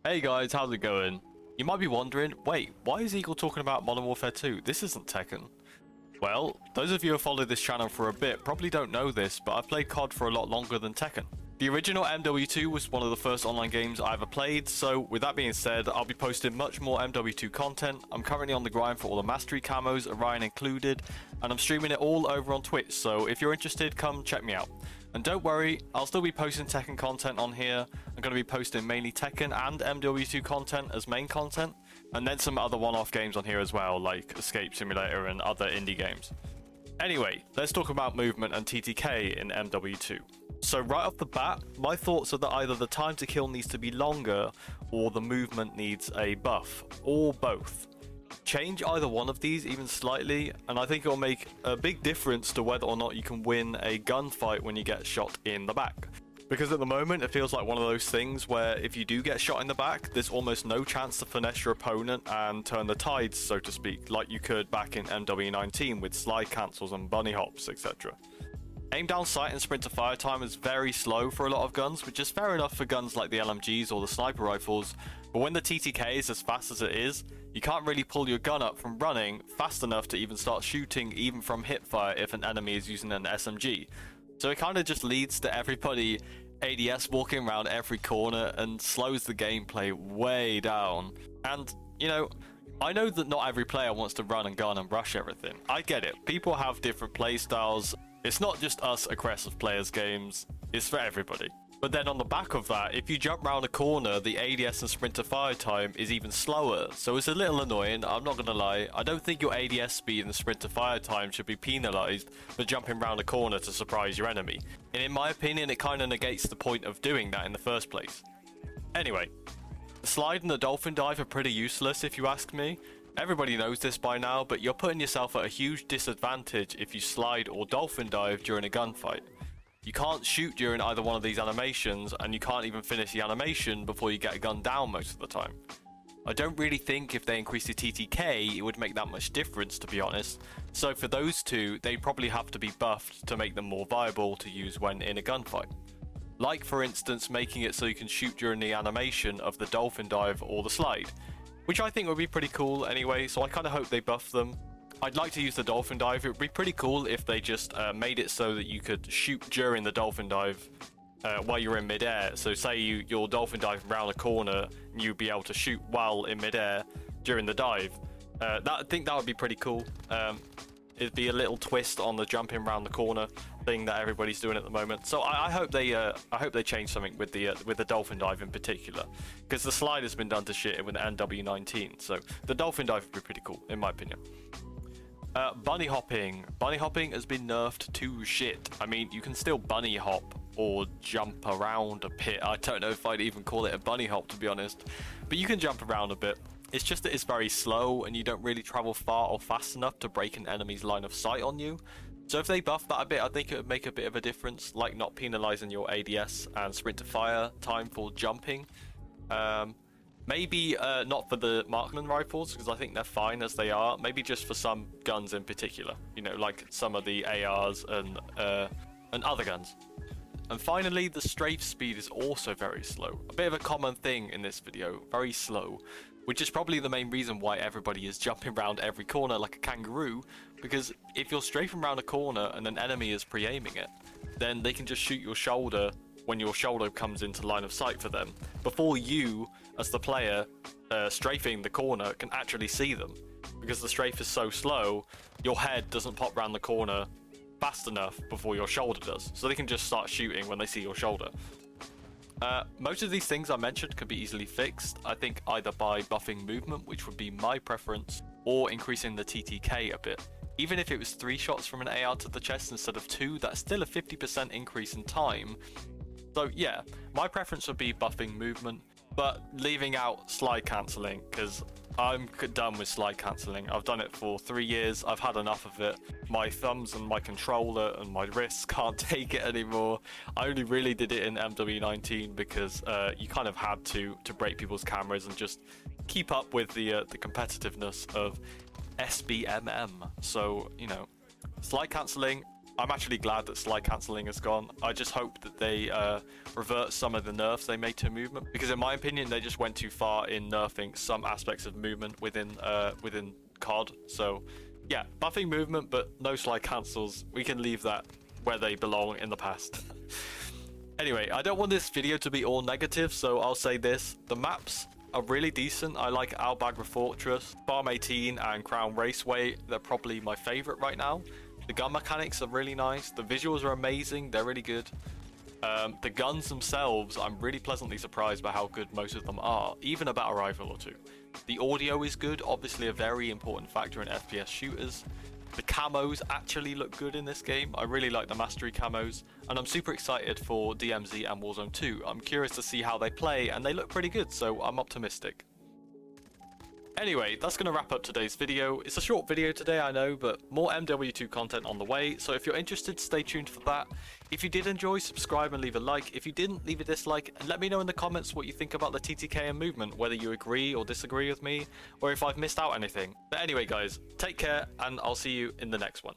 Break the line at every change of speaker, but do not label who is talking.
Hey guys, how's it going? You might be wondering, wait, why is Eagle talking about Modern Warfare 2? This isn't Tekken. Well, those of you who have followed this channel for a bit probably don't know this, but I've played COD for a lot longer than Tekken. The original MW2 was one of the first online games I ever played, so with that being said, I'll be posting much more MW2 content. I'm currently on the grind for all the Mastery camos, Orion included, and I'm streaming it all over on Twitch, so if you're interested, come check me out. And don't worry, I'll still be posting Tekken content on here. I'm going to be posting mainly Tekken and MW2 content as main content, and then some other one-off games on here as well, like Escape Simulator and other indie games. Anyway, let's talk about movement and TTK in MW2. So right off the bat, my thoughts are that either the time to kill needs to be longer, or the movement needs a buff, or both. Change either one of these even slightly, and I think it will make a big difference to whether or not you can win a gunfight when you get shot in the back. Because at the moment, it feels like one of those things where if you do get shot in the back, there's almost no chance to finesse your opponent and turn the tides, so to speak, like you could back in MW19 with slide cancels and bunny hops, etc. Aim down sight and sprint to fire time is very slow for a lot of guns, which is fair enough for guns like the LMGs or the sniper rifles, but when the TTK is as fast as it is, you can't really pull your gun up from running fast enough to even start shooting even from hipfire if an enemy is using an SMG. So it kind of just leads to everybody ADS walking around every corner and slows the gameplay way down. And, you know, I know that not every player wants to run and gun and rush everything. I get it. People have different play styles. It's not just us aggressive players games, it's for everybody. But then on the back of that, if you jump round a corner, the ADS and sprint to fire time is even slower, so it's a little annoying, I'm not gonna lie. I don't think your ADS speed and sprint to fire time should be penalised for jumping round a corner to surprise your enemy. And in my opinion, it kinda negates the point of doing that in the first place. Anyway, the slide and the Dolphin dive are pretty useless if you ask me. Everybody knows this by now, but you're putting yourself at a huge disadvantage if you slide or Dolphin dive during a gunfight. You can't shoot during either one of these animations, and you can't even finish the animation before you get a gun down most of the time. I don't really think if they increase the TTK, it would make that much difference, to be honest. So for those two, they'd probably have to be buffed to make them more viable to use when in a gunfight. Like, for instance, making it so you can shoot during the animation of the Dolphin dive or the slide, which I think would be pretty cool anyway, so I kind of hope they buff them. I'd like to use the Dolphin dive. It would be pretty cool if they just made it so that you could shoot during the Dolphin dive while you're in midair. So say you're Dolphin diving around a corner, and you'd be able to shoot while in midair during the dive. I think that would be pretty cool. It'd be a little twist on the jumping around the corner thing that everybody's doing at the moment. So I hope they change something with the Dolphin dive in particular, because the slide has been done to shit with the MW19. So the Dolphin dive would be pretty cool in my opinion. Bunny hopping. Bunny hopping has been nerfed to shit. I mean, you can still bunny hop or jump around a bit. I don't know if I'd even call it a bunny hop, to be honest. But you can jump around a bit. It's just that it's very slow and you don't really travel far or fast enough to break an enemy's line of sight on you. So if they buff that a bit, I think it would make a bit of a difference, like not penalising your ADS and sprint to fire time for jumping. Maybe not for the Marksman rifles, because I think they're fine as they are. Maybe just for some guns in particular, you know, like some of the ARs and other guns. And finally, the strafe speed is also very slow. A bit of a common thing in this video, very slow, which is probably the main reason why everybody is jumping around every corner like a kangaroo, because if you're strafing around a corner and an enemy is pre-aiming it, then they can just shoot your shoulder when your shoulder comes into line of sight for them, before you, as the player strafing the corner, can actually see them. Because the strafe is so slow, your head doesn't pop around the corner fast enough before your shoulder does, so they can just start shooting when they see your shoulder. Most of these things I mentioned can be easily fixed, I think either by buffing movement, which would be my preference, or increasing the TTK a bit. Even if it was 3 shots from an AR to the chest instead of 2, that's still a 50% increase in time. So yeah, my preference would be buffing movement, but leaving out slide cancelling, because I'm done with slide cancelling. I've done it for 3 years, I've had enough of it. My thumbs and my controller and my wrists can't take it anymore. I only really did it in MW19 because you kind of had to break people's cameras and just keep up with the competitiveness of SBMM. So, you know, slide cancelling, I'm actually glad that slide cancelling is gone. I just hope that they revert some of the nerfs they made to movement, because in my opinion they just went too far in nerfing some aspects of movement within COD. So yeah, buffing movement but no slide cancels. We can leave that where they belong in the past. Anyway, I don't want this video to be all negative, so I'll say this: the maps are really decent. I like Al-Bagra Fortress, Farm 18 and Crown Raceway. They're probably my favorite right now. The gun mechanics are really nice. The visuals are amazing. They're really good. The guns themselves, I'm really pleasantly surprised by how good most of them are, even a battle rifle or two. The audio is good, obviously a very important factor in FPS shooters. The camos actually look good in this game. I really like the mastery camos, and I'm super excited for DMZ and Warzone 2. I'm curious to see how they play, and they look pretty good, so I'm optimistic. Anyway, that's going to wrap up today's video. It's a short video today, I know, but more MW2 content on the way, so if you're interested, stay tuned for that. If you did enjoy, subscribe and leave a like. If you didn't, leave a dislike, and let me know in the comments what you think about the TTK and movement, whether you agree or disagree with me, or if I've missed out anything. But anyway guys, take care, and I'll see you in the next one.